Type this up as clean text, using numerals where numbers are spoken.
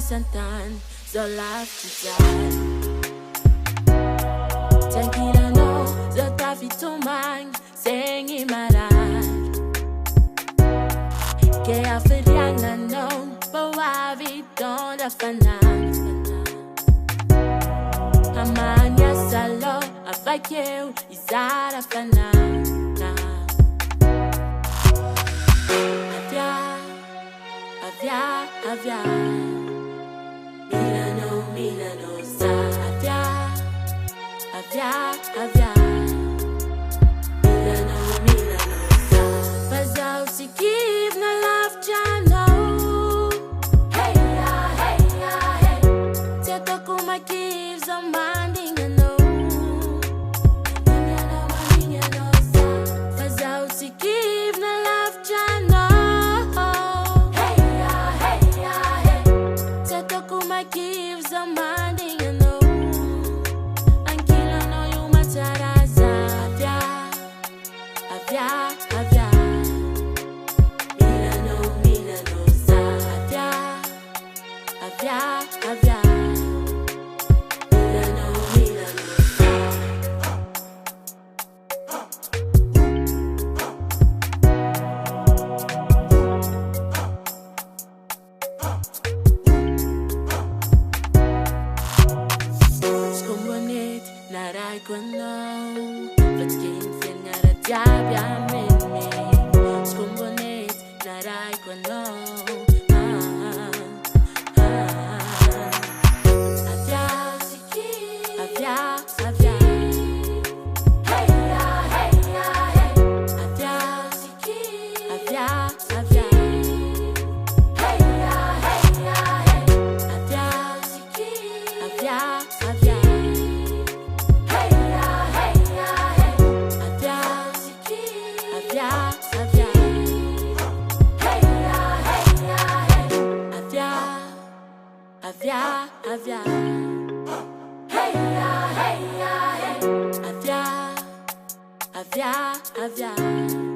santan, zola fitan. Tranquila no, zota fitumang, sengi maran. Que a feriana no, bawavi don da fanan. Amanya salo, afakeu, izara fanan. Avia, Milano, sa. Avia, Milano, sa. Fazal se give na love jano. Hey, hey. Teto kuma gives a manding no. Milano, sa. Fazal se give na love jano. Gives a minding, you know. Anquila no you mataraza. Avia. Milano, sa. Avia. Milano, sa. Narai quando perché insegna a diabia me scombonet narai quando avia hey avia Avia. Hey, avia.